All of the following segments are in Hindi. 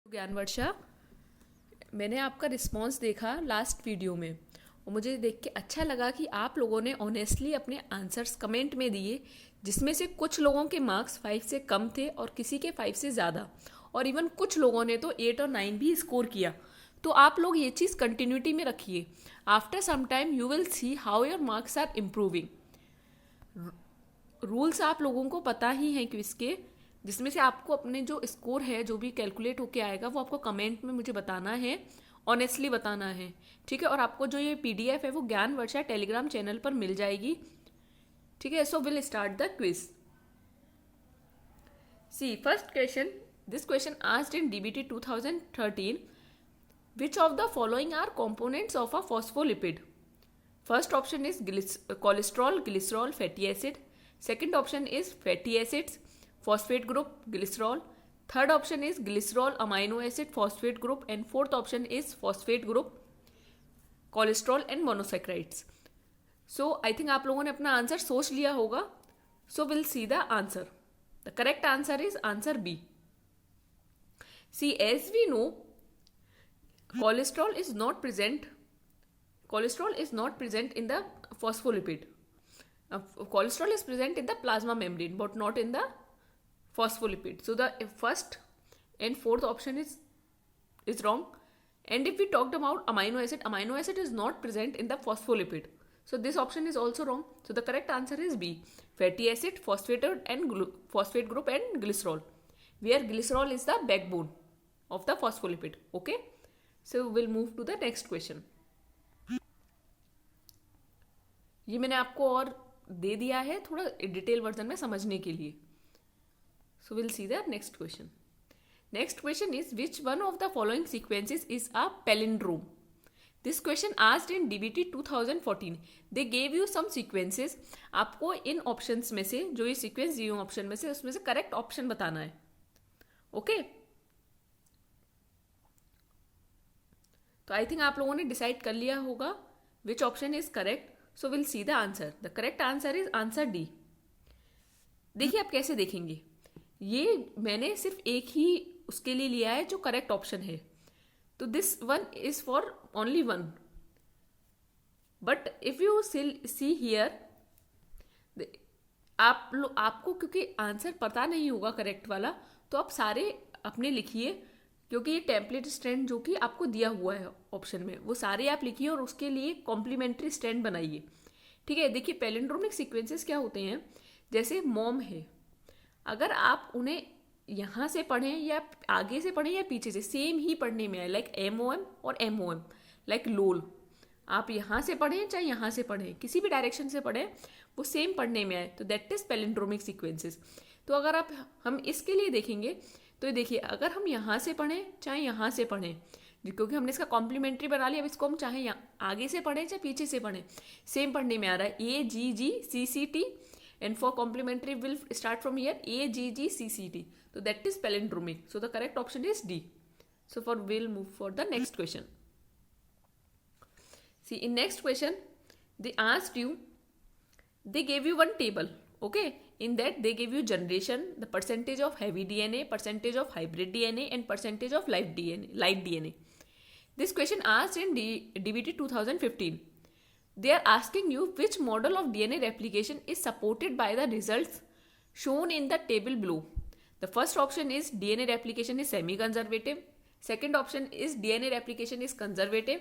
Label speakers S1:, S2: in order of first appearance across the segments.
S1: ज्ञान वर्षा, मैंने आपका रिस्पांस देखा लास्ट वीडियो में और मुझे देख के अच्छा लगा कि आप लोगों ने ऑनेस्टली अपने आंसर्स कमेंट में दिए, जिसमें से कुछ लोगों के मार्क्स 5 से कम थे और किसी के 5 से ज़्यादा, और इवन कुछ लोगों ने तो 8 और 9 भी स्कोर किया। तो आप लोग ये चीज़ कंटिन्यूटी में रखिए। After some time you will see how your marks are improving. Rules आप लोगों को पता ही हैं क्विज के, जिसमें से आपको अपने जो स्कोर है जो भी कैलकुलेट होके आएगा वो आपको कमेंट में मुझे बताना है, ऑनेस्टली बताना है, ठीक है। और आपको जो ये पीडीएफ है वो ज्ञान वर्षा टेलीग्राम चैनल पर मिल जाएगी, ठीक है। So will start the quiz. See first question, this question asked in DBT 2013, which of the following are components of a phospholipid? First option is cholesterol, glycerol, fatty acid. Second option is fatty acids, phosphate group, glycerol. Third option is glycerol, amino acid, phosphate group. And fourth option is phosphate group, cholesterol and monosaccharides. So I think आप लोगों ने अपना आंसर सोच लिया होगा. So we'll see the answer. The correct answer is answer B. See, as we know, cholesterol is not present in the phospholipid. Cholesterol is present in the plasma membrane but not in the phospholipid. So the first and fourth option is wrong. And if we talked about amino acid is not present in the phospholipid, so this option is also wrong. So the correct answer is B, fatty acid, phosphate group and glycerol, where glycerol is the backbone of the phospholipid. Okay, so we'll move to the next question. ये मैंने आपको और दे दिया है थोड़ा डिटेल वर्जन में समझने के लिए. So we'll see the next question. Next question is, which one of the following sequences is a palindrome? This question asked in DBT 2014. They gave you some sequences. आपको इन ऑप्शंस में से जो ये सीक्वेंस दिए ऑप्शन में से उसमें से करेक्ट ऑप्शन बताना है. ओके, तो आई थिंक आप लोगों ने डिसाइड कर लिया होगा which option is correct. So will see the answer. The correct answer is answer D. देखिए आप कैसे देखेंगे, ये मैंने सिर्फ एक ही उसके लिए लिया है जो करेक्ट ऑप्शन है, तो this one is for only one. But if you see here, आपको क्योंकि आंसर पता नहीं होगा करेक्ट वाला, तो आप सारे अपने लिखिए, क्योंकि ये टेम्पलेट स्टैंड जो कि आपको दिया हुआ है ऑप्शन में वो सारे आप लिखिए और उसके लिए कॉम्प्लीमेंट्री स्टैंड बनाइए, ठीक है. देखिए पैलिंड्रोमिक सीक्वेंसेस क्या होते हैं, जैसे मॉम है, अगर आप उन्हें यहाँ से पढ़ें या आगे से पढ़ें या पीछे से, सेम ही पढ़ने में आए, लाइक MOM और MOM, लाइक लोल, आप यहाँ से पढ़ें चाहे यहाँ से पढ़ें, किसी भी डायरेक्शन से पढ़ें, वो सेम पढ़ने में आए, तो दैट इज पैलिंड्रोमिक सीक्वेंसेस. तो अगर हम इसके लिए देखेंगे तो ये देखिए, अगर हम यहाँ से पढ़ें चाहे यहाँ से पढ़ें, क्योंकि हमने इसका कॉम्प्लीमेंट्री बना लिया, अब इसको हम चाहे आगे से पढ़ें चाहे पीछे से पढ़ें, सेम पढ़ने में आ रहा है. AGGCCT, and for complementary will start from here, AGGCCT. So that is palindromic. So the correct option is D. So we'll move for the next question. See, in next question, they gave you one table, okay. In that they gave you generation, the percentage of heavy DNA, percentage of hybrid DNA, and percentage of light DNA. This question asked in DBT 2015. They are asking you which model of DNA replication is supported by the results shown in the table below. The first option is DNA replication is semi-conservative. Second option is DNA replication is conservative.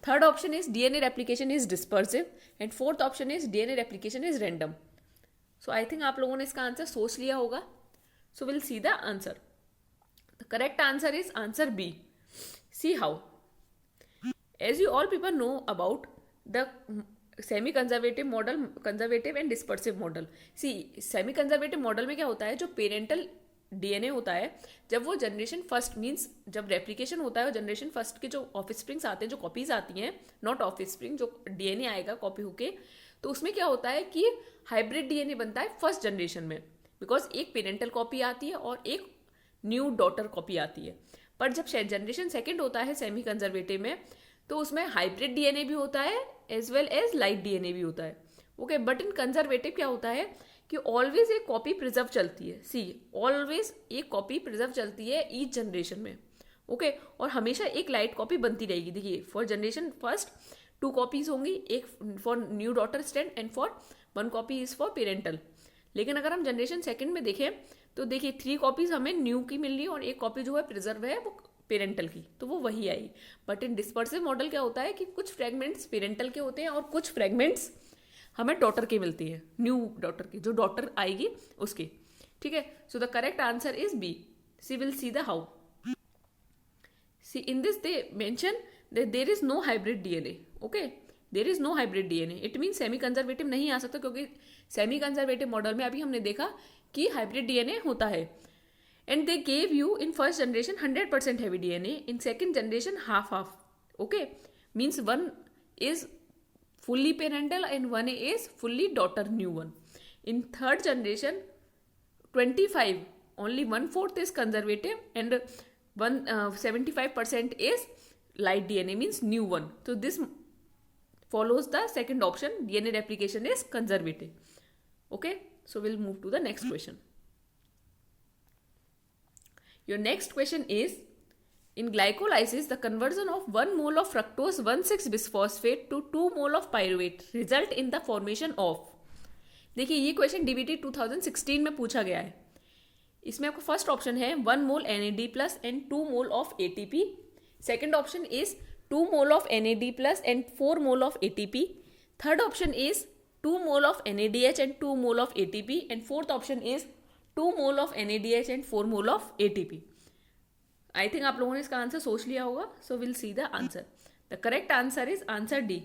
S1: Third option is DNA replication is dispersive. And fourth option is DNA replication is random. So I think आप लोगों ने इसका आंसर सोच लिया होगा. So we'll see the answer. The correct answer is answer B. See how. As you all people know about the semi-conservative model, conservative and dispersive model. See, semi-conservative model में क्या होता है, जो पेरेंटल DNA होता है, जब वो जनरेशन फर्स्ट मीन्स जब रेप्लिकेशन होता है, वो जनरेशन फर्स्ट के जो ऑफ स्प्रिंग्स आते हैं, जो कॉपीज आती हैं, नॉट ऑफ स्प्रिंग, जो DNA आएगा कॉपी होके, तो उसमें क्या होता है कि हाइब्रिड DNA बनता है फर्स्ट जनरेशन में, बिकॉज एक पेरेंटल कॉपी आती है और एक न्यू डॉटर कॉपी आती है. पर जब जनरेशन सेकेंड होता है सेमी कंजर्वेटिव में, तो उसमें हाइब्रिड DNA भी होता है as well as light DNA भी होता है, ओके. बट इन कंजर्वेटिव क्या होता है कि ऑलवेज एक कॉपी प्रिजर्व चलती है. सी, ऑलवेज एक कॉपी प्रिजर्व चलती है ईच जनरेशन में, ओके और हमेशा एक लाइट कॉपी बनती रहेगी. देखिए फॉर जनरेशन फर्स्ट 2 कॉपीज होंगी, एक for new daughter stand and for 1 copy is for parental. लेकिन अगर हम जनरेशन सेकंड में देखें तो देखिए 3 कॉपीज हमें न्यू की मिल रही है और एक कॉपी जो है प्रिजर्व है वो पेरेंटल की, तो वो वही आई. बट इन डिस्पर्सिव मॉडल क्या होता है कि कुछ फ्रेगमेंट्स पेरेंटल के होते हैं और कुछ फ्रेगमेंट्स हमें डॉटर के मिलती है, न्यू डॉटर की, जो डॉटर आएगी उसके. ठीक है, so the correct answer is B. See will see the how. See in this they mention that there is no hybrid DNA. Okay, there is no hybrid DNA. It mean semi conservative नहीं आ सकता, क्योंकि सेमी कंजर्वेटिव मॉडल में अभी हमने देखा कि हाइब्रिड डीएनए होता है. And they gave you in first generation 100% heavy DNA, in second generation half. Okay, means one is fully parental and one is fully daughter new one. In third generation 25, only 1/4 is conservative and 75% is light DNA, means new one. So this follows the second option, DNA replication is conservative. Okay, so we'll move to the next question. Your next question is, in glycolysis, the conversion of 1 mole of fructose 1,6-bisphosphate to 2 mole of pyruvate result in the formation of. देखिए ये क्वेश्चन डीबीटी 2016 में पूछा गया है. इसमें आपका फर्स्ट ऑप्शन है 1 मोल NAD plus and 2 mole of ATP. Second option is 2 mole of NAD plus and 4 mole of ATP. Third option is 2 mole of NADH and 2 mole of ATP. And fourth option is 2 mole of NADH and 4 mole of ATP. I think आप लोगों ने इसका आंसर सोच लिया होगा. सो will see the answer. The correct answer is answer D.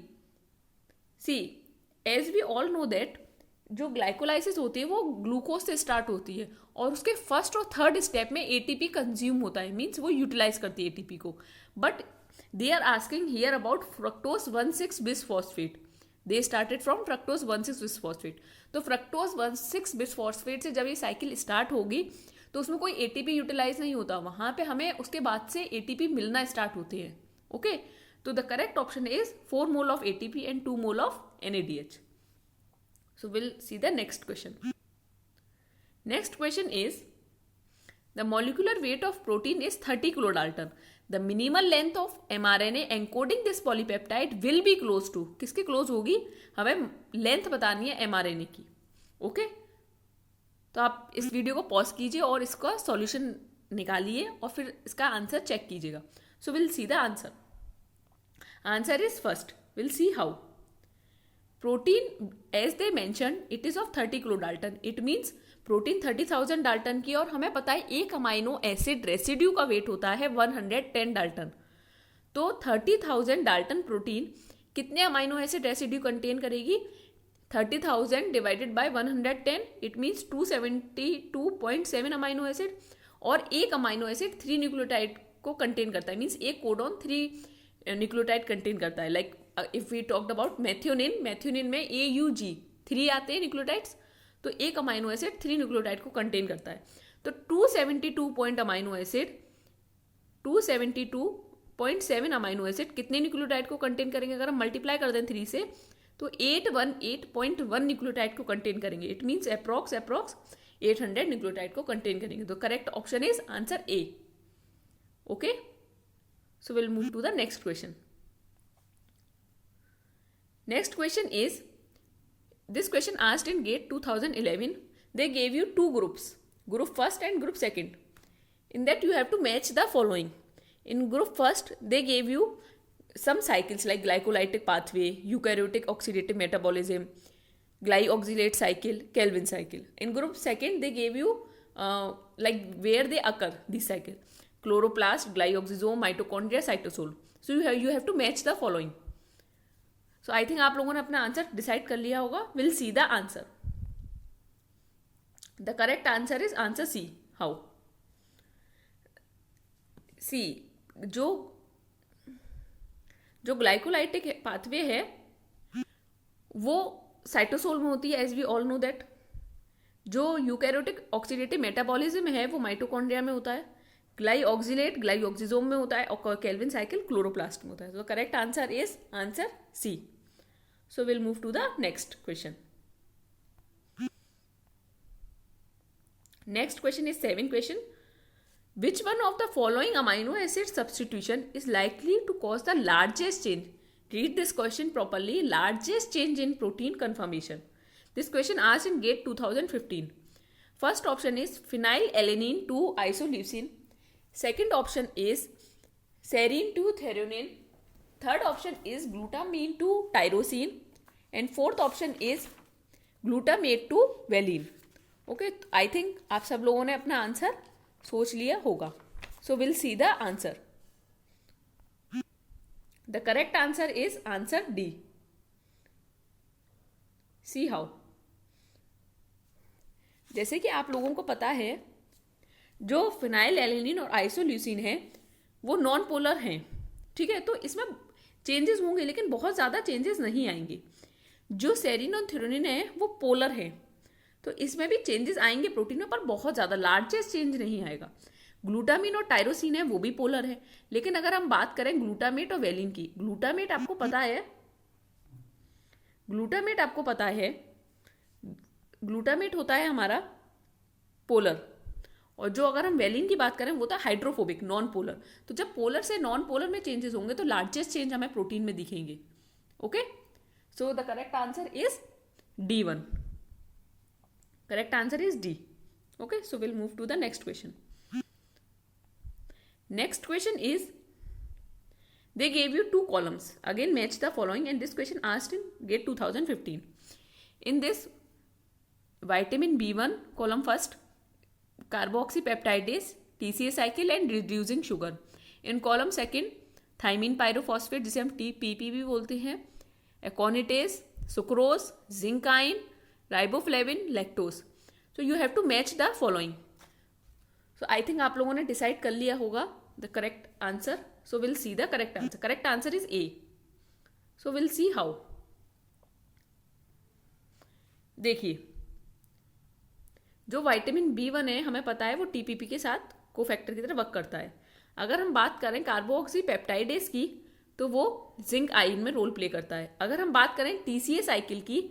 S1: See, as we all know that जो ग्लाइकोलाइसिस होती है वो ग्लूकोज से स्टार्ट होती है और उसके फर्स्ट और थर्ड स्टेप में ATP कंज्यूम होता है, मीन्स वो यूटिलाइज करती है ATP को. But they are asking here about fructose 1,6-bisphosphate. They started from fructose 1,6-bisphosphate. तो फ्रक्टोज 1,6-bisphosphate से जब ये साइकिल स्टार्ट होगी तो उसमें कोई ATP यूटिलाइज नहीं होता, वहां पे हमें उसके बाद से ATP मिलना स्टार्ट होते हैं. ओके, तो the correct option is 4 mole of ATP and 2 mole of NADH. So we'll see the next question. Next question is, the molecular weight of protein is 30 kilodalton. The minimal length of mRNA encoding this polypeptide will be close to. किसके क्लोज होगी? हमें लेंथ बतानी है mRNA की. ओके, तो आप इस वीडियो को पॉज कीजिए और इसका सॉल्यूशन निकालिए और फिर इसका आंसर चेक कीजिएगा. सो will see the answer. Answer is first, will see how. Protein, as they mentioned, it is of 30 kilodalton. It means protein 30,000 Dalton की, और हमें पता है एक अमाइनो एसिड रेसिड्यू का वेट होता है 110 डाल्टन. तो 30,000 डाल्टन प्रोटीन कितने अमाइनो एसिड रेसिड्यू कंटेन करेगी? 30,000 divided by 110, it means 272.7 amino acid. और एक अमाइनो एसिड 3 न्यूक्लियोटाइड को कंटेन करता है, मीन्स एक कोडॉन 3 न्यूक्लियोटाइड कंटेन करता है. Like if we talked about methionine में AUG 3 आते हैं न्यूक्लियोटाइड्स, तो एक अमाइनो एसिड 3 न्यूक्लियोटाइड को कंटेन करता है. तो 272 point amino acid 272.7 amino acid कितने न्यूक्लियोटाइड को कंटेन करेंगे? अगर हम मल्टीप्लाई कर दें 3 से तो 818.1 न्यूक्लियोटाइड को कंटेन करेंगे. इट मीन्स अप्रॉक्स 800 न्यूक्लियोटाइड को कंटेन करेंगे. तो correct option is answer A. Okay, so will move to the next question. Next question is, this question asked in GATE 2011. They gave you 2 groups, group first and group second. In that you have to match the following. In group first, they gave you some cycles like glycolytic pathway, eukaryotic oxidative metabolism, glyoxylate cycle, Calvin cycle. In group second, they gave you like where they occur, this cycle: chloroplast, glyoxysome, mitochondria, cytosol. So you have to match the following. So I think आप लोगों ने अपना आंसर डिसाइड कर लिया होगा. Will see the answer. The correct answer is answer C. How? C, जो ग्लाइकोलाइटिक पाथवे है वो साइटोसोल में होती है, as we all know that. जो यूकैरियोटिक ऑक्सीडेटिव मेटाबॉलिज्म है वो माइटोकॉन्ड्रिया में होता है. ग्लाइऑक्सिलेट ग्लाइऑक्सिजोम में होता है और केल्विन साइकिल क्लोरोप्लास्ट में होता है. तो correct answer is answer C. So we'll move to the next question. Next question is 7th question. Which one of the following amino acid substitution is likely to cause the largest change? Read this question properly. Largest change in protein conformation. This question asked in GATE 2015. First option is phenylalanine to isoleucine. Second option is serine to threonine. Third option is glutamine to tyrosine. And fourth option is glutamate to valine. Okay, I think आप सब लोगों ने अपना आंसर सोच लिया होगा. So we'll see the answer. The correct answer is answer D. See how. जैसे कि आप लोगों को पता है जो फिनाइलएलेनिन और आइसोल्यूसिन है वो नॉन पोलर हैं, ठीक है. तो इसमें चेंजेस होंगे लेकिन बहुत ज़्यादा चेंजेस नहीं आएंगे. जो सेरिन और थ्रेओनिन है वो पोलर है, तो इसमें भी चेंजेस आएंगे प्रोटीन में, पर बहुत ज़्यादा लार्जेस्ट चेंज नहीं आएगा. ग्लूटामिन और टायरोसिन है वो भी पोलर है, लेकिन अगर हम बात करें ग्लूटामेट और वेलिन की, ग्लूटामेट आपको पता है ग्लूटामेट होता है हमारा पोलर, और जो अगर हम वेलिन की बात करें वो होता है हाइड्रोफोबिक, नॉन पोलर. तो जब पोलर से नॉन पोलर में चेंजेस होंगे तो लार्जेस्ट चेंज हमें प्रोटीन में दिखेंगे. Okay, so the correct answer is D1. Correct answer is D. Okay, so we'll move to the next question. Next question is, they gave you 2 columns. Again, match the following, and this question asked in GATE 2015. In this, vitamin B1 column first, carboxypeptidase, TCA cycle and reducing sugar. In column second, thymine pyrophosphate जिसे हम TPP भी बोलते हैं, aconitase, sucrose, zincaine, riboflavin, lactose. So you have to match the following. So I think आप लोगों ने डिसाइड कर लिया होगा the correct answer. So will see the correct answer. Correct answer is A. So will see how. देखिए, जो वाइटामिन B1 है हमें पता है वो टीपीपी के साथ कोफैक्टर की तरह वर्क करता है. अगर हम बात करें कार्बोक्सी पेप्टाइडेस की तो वो जिंक आयन में रोल प्ले करता है. अगर हम बात करें TCA साइकिल की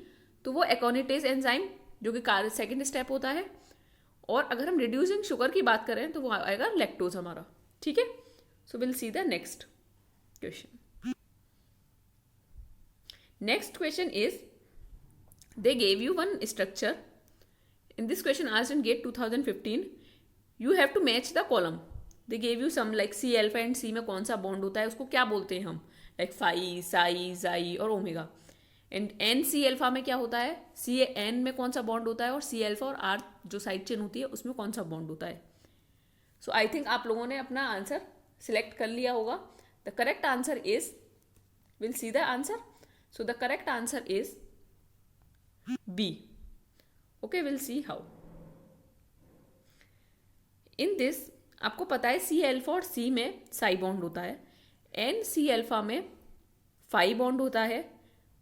S1: तो वो एकोनिटेज एंजाइम जो कि सेकेंड स्टेप होता है. और अगर हम रिड्यूसिंग शुगर की बात करें तो वो आएगा लैक्टोज हमारा. ठीक है, so will see the next question. Next question is, they gave you one structure. In this question asked in GATE 2015. You have to match the column. They gave you some like C alpha and C में कौन सा बॉन्ड होता है, उसको क्या बोलते हैं हम, लाइक फाई, साई, जाई और ओमेगा. एंड NC अल्फा में क्या होता है, CN में कौन सा बॉन्ड होता है, और C अल्फा और R जो साइड चेन होती है उसमें कौन सा बॉन्ड होता है. सो आई थिंक आप लोगों ने अपना आंसर सिलेक्ट कर लिया होगा. The correct answer is, will see the answer. So the correct answer is B. Okay, will see how. In this आपको पता है C अल्फा और C में साई बॉन्ड होता है, NC अल्फा में फाई बॉन्ड होता है,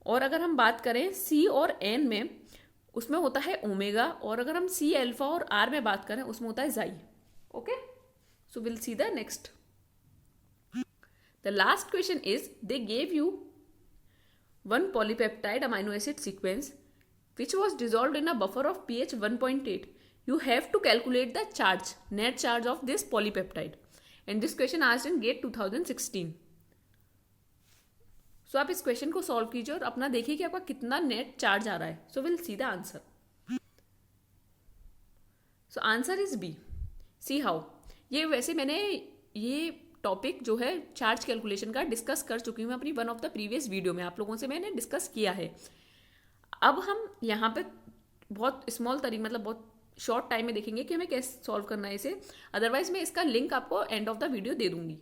S1: और अगर हम बात करें C और N में उसमें होता है ओमेगा, और अगर हम C अल्फा और R में बात करें उसमें होता है जाई. Okay, so will see the next. The last question is, they gave you one polypeptide amino acid sequence which was dissolved in a buffer of pH 1.8. You have to calculate the charge, net charge of this polypeptide. And this question asked in GATE 2016. So आप इस क्वेश्चन को सॉल्व कीजिए और अपना देखिए कि आपका कितना नेट चार्ज आ रहा है. So will see the answer. So answer is B. See how. ये वैसे मैंने ये टॉपिक जो है चार्ज कैलकुलेशन का डिस्कस कर चुकी हूँ अपनी one of the previous video में, आप लोगों से मैंने डिस्कस किया है. अब हम यहाँ पे बहुत स्मॉल मतलब बहुत शॉर्ट टाइम में देखेंगे कि हमें कैसे सॉल्व करना है इसे. अदरवाइज मैं इसका लिंक आपको एंड ऑफ द वीडियो दे दूंगी.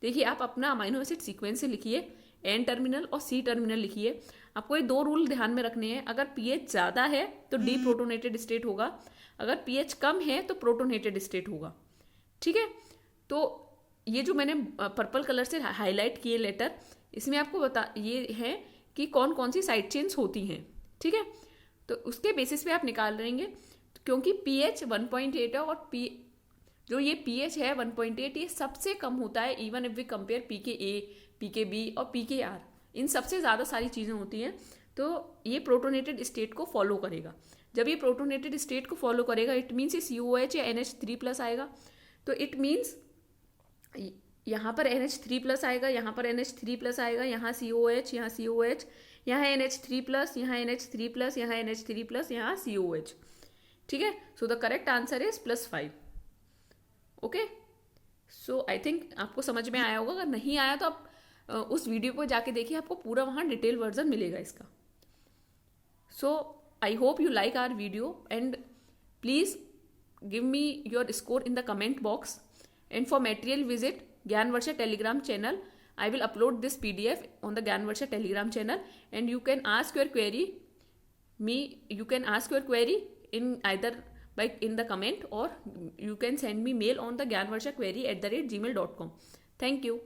S1: देखिए, आप अपना अमाइनो एसिड सीक्वेंस से लिखिए, N टर्मिनल और C टर्मिनल लिखिए. आपको ये 2 रूल ध्यान में रखने हैं. अगर pH ज़्यादा है तो डीप्रोटोनेटेड स्टेट होगा, अगर pH कम है तो प्रोटोनेटेड स्टेट होगा. ठीक है, तो ये जो मैंने पर्पल कलर से हाईलाइट किए लेटर, इसमें आपको ये है कि कौन कौन सी साइड चेन्स होती हैं. ठीक है, तो उसके बेसिस पे आप निकाल लेंगे. क्योंकि pH 1.8 है और जो ये pH है 1.8 ये सबसे कम होता है even if we compare pKa, pKb और pKr. इन सबसे ज़्यादा सारी चीज़ें होती हैं. तो ये प्रोटोनेटेड स्टेट को फॉलो करेगा. जब ये प्रोटोनेटेड स्टेट को फॉलो करेगा इट मीन्स ये COH या NH3+ आएगा. तो इट मीन्स यहाँ पर NH3+ आएगा, यहाँ पर NH3+ आएगा, यहाँ COH, यहाँ COH, यहाँ NH3+, यहाँ NH3+, यहाँ NH3+, यहाँ COH. ठीक है. So the correct answer is +5. Okay. So I think आपको समझ में आया होगा. अगर नहीं आया तो आप उस वीडियो को जाके देखिए, आपको पूरा वहाँ डिटेल वर्जन मिलेगा इसका. So I hope you like our video and please give me your score in the comment box, and for material visit Gyanvarsha Telegram channel. I will upload this PDF on the Gyanvarsha Telegram channel, and you can ask your query in either by in the comment, or you can send me mail on the gyanvarshaquery@gmail.com. Thank you.